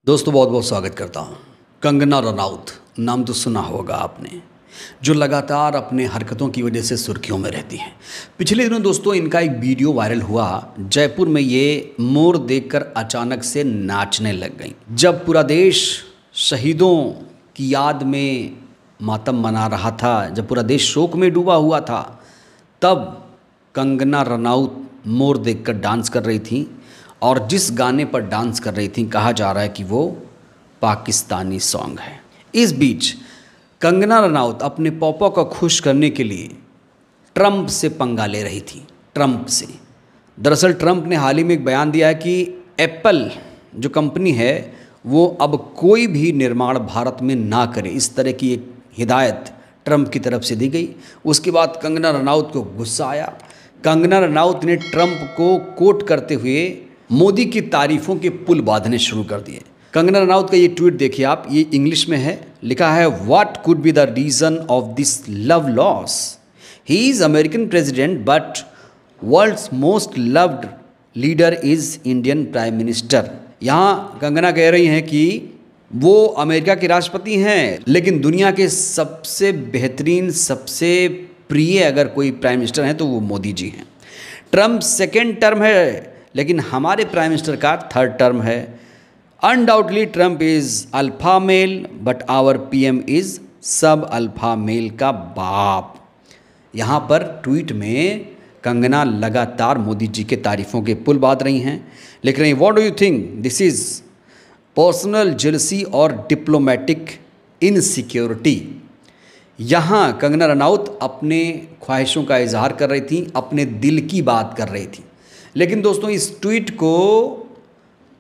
दोस्तों बहुत बहुत स्वागत करता हूँ। कंगना रनौत नाम तो सुना होगा आपने, जो लगातार अपने हरकतों की वजह से सुर्खियों में रहती हैं। पिछले दिनों दोस्तों इनका एक वीडियो वायरल हुआ, जयपुर में ये मोर देखकर अचानक से नाचने लग गई। जब पूरा देश शहीदों की याद में मातम मना रहा था, जब पूरा देश शोक में डूबा हुआ था, तब कंगना रनौत मोर देखकर डांस कर रही थी। और जिस गाने पर डांस कर रही थी कहा जा रहा है कि वो पाकिस्तानी सॉन्ग है। इस बीच कंगना रनौत अपने पॉपा को खुश करने के लिए ट्रंप से पंगा ले रही थी। ट्रंप से दरअसल ट्रंप ने हाल ही में एक बयान दिया है कि एप्पल जो कंपनी है वो अब कोई भी निर्माण भारत में ना करे, इस तरह की एक हिदायत ट्रंप की तरफ से दी गई। उसके बाद कंगना रनौत को गुस्सा आया। कंगना रनौत ने ट्रंप को कोट करते हुए मोदी की तारीफ़ों के पुल बांधने शुरू कर दिए। कंगना रनौत का ये ट्वीट देखिए आप, ये इंग्लिश में है, लिखा है what could be the reason of this love loss, he is American president but world's most loved leader is Indian prime minister. यहाँ कंगना कह रही हैं कि वो अमेरिका के राष्ट्रपति हैं, लेकिन दुनिया के सबसे बेहतरीन, सबसे प्रिय अगर कोई प्राइम मिनिस्टर हैं तो वो मोदी जी हैं। ट्रम्प सेकेंड टर्म है, लेकिन हमारे प्राइम मिनिस्टर का थर्ड टर्म है। Undoubtedly Trump is alpha male but our PM is सब अल्फा मेल का बाप। यहाँ पर ट्वीट में कंगना लगातार मोदी जी के तारीफ़ों के पुल बांध रही हैं, लिख रही हैं what do you think this is personal jealousy और डिप्लोमेटिक इनसिक्योरिटी। यहाँ कंगना रनौत अपने ख्वाहिशों का इजहार कर रही थी, अपने दिल की बात कर रही थी। लेकिन दोस्तों इस ट्वीट को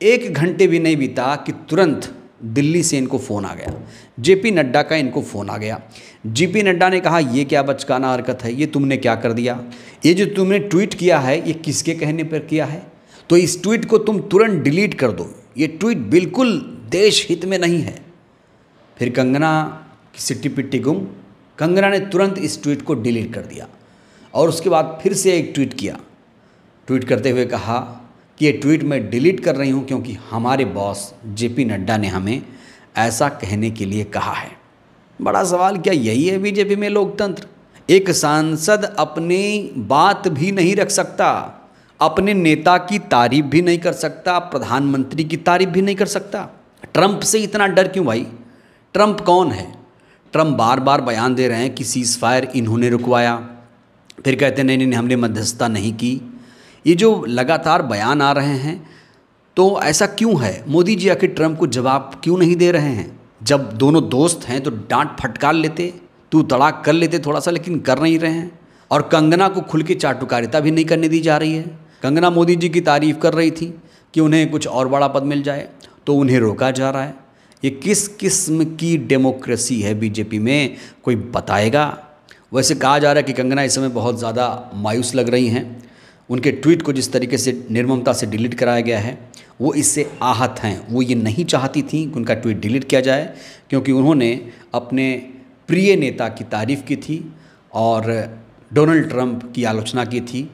1 घंटे भी नहीं बीता कि तुरंत दिल्ली से इनको फ़ोन आ गया। जेपी नड्डा का इनको फ़ोन आ गया। जेपी नड्डा ने कहा ये क्या बचकाना हरकत है, ये तुमने क्या कर दिया, ये जो तुमने ट्वीट किया है ये किसके कहने पर किया है, तो इस ट्वीट को तुम तुरंत डिलीट कर दो, ये ट्वीट बिल्कुल देश हित में नहीं है। फिर कंगना की सिट्टी पिट्टी गुम, कंगना ने तुरंत इस ट्वीट को डिलीट कर दिया और उसके बाद फिर से एक ट्वीट किया। ट्वीट करते हुए कहा कि ये ट्वीट मैं डिलीट कर रही हूँ क्योंकि हमारे बॉस जेपी नड्डा ने हमें ऐसा कहने के लिए कहा है। बड़ा सवाल, क्या यही है बीजेपी में लोकतंत्र? एक सांसद अपनी बात भी नहीं रख सकता, अपने नेता की तारीफ भी नहीं कर सकता, प्रधानमंत्री की तारीफ भी नहीं कर सकता। ट्रंप से इतना डर क्यों भाई? ट्रंप कौन है? ट्रंप बार बार बयान दे रहे हैं कि सीज़ फायर इन्होंने रुकवाया, फिर कहते नहीं नहीं हमने मध्यस्थता नहीं की। ये जो लगातार बयान आ रहे हैं तो ऐसा क्यों है? मोदी जी आखिर ट्रंप को जवाब क्यों नहीं दे रहे हैं? जब दोनों दोस्त हैं तो डांट फटकार लेते, तू तड़ाक कर लेते थोड़ा सा, लेकिन कर नहीं रहे हैं। और कंगना को खुल के चाटुकारिता भी नहीं करने दी जा रही है। कंगना मोदी जी की तारीफ़ कर रही थी कि उन्हें कुछ और बड़ा पद मिल जाए, तो उन्हें रोका जा रहा है। ये किस किस्म की डेमोक्रेसी है बीजेपी में, कोई बताएगा? वैसे कहा जा रहा है कि कंगना इस समय बहुत ज़्यादा मायूस लग रही हैं। उनके ट्वीट को जिस तरीके से निर्ममता से डिलीट कराया गया है वो इससे आहत हैं। वो ये नहीं चाहती थी कि उनका ट्वीट डिलीट किया जाए, क्योंकि उन्होंने अपने प्रिय नेता की तारीफ़ की थी और डोनाल्ड ट्रंप की आलोचना की थी,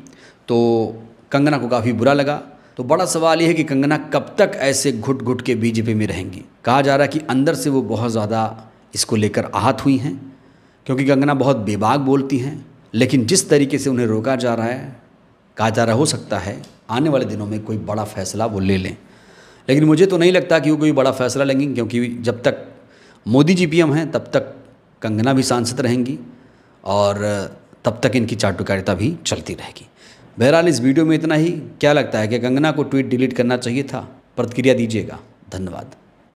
तो कंगना को काफ़ी बुरा लगा। तो बड़ा सवाल ये है कि कंगना कब तक ऐसे घुट घुट के बीजेपी में रहेंगी। कहा जा रहा है कि अंदर से वो बहुत ज़्यादा इसको लेकर आहत हुई हैं, क्योंकि कंगना बहुत बेबाक बोलती हैं, लेकिन जिस तरीके से उन्हें रोका जा रहा है, कहा जा रहा हो सकता है आने वाले दिनों में कोई बड़ा फ़ैसला वो ले लें। लेकिन मुझे तो नहीं लगता कि वो कोई बड़ा फ़ैसला लेंगी, क्योंकि जब तक मोदी जी पीएम हैं तब तक कंगना भी सांसद रहेंगी और तब तक इनकी चाटुकारिता भी चलती रहेगी। बहरहाल इस वीडियो में इतना ही। क्या लगता है कि कंगना को ट्वीट डिलीट करना चाहिए था? प्रतिक्रिया दीजिएगा। धन्यवाद।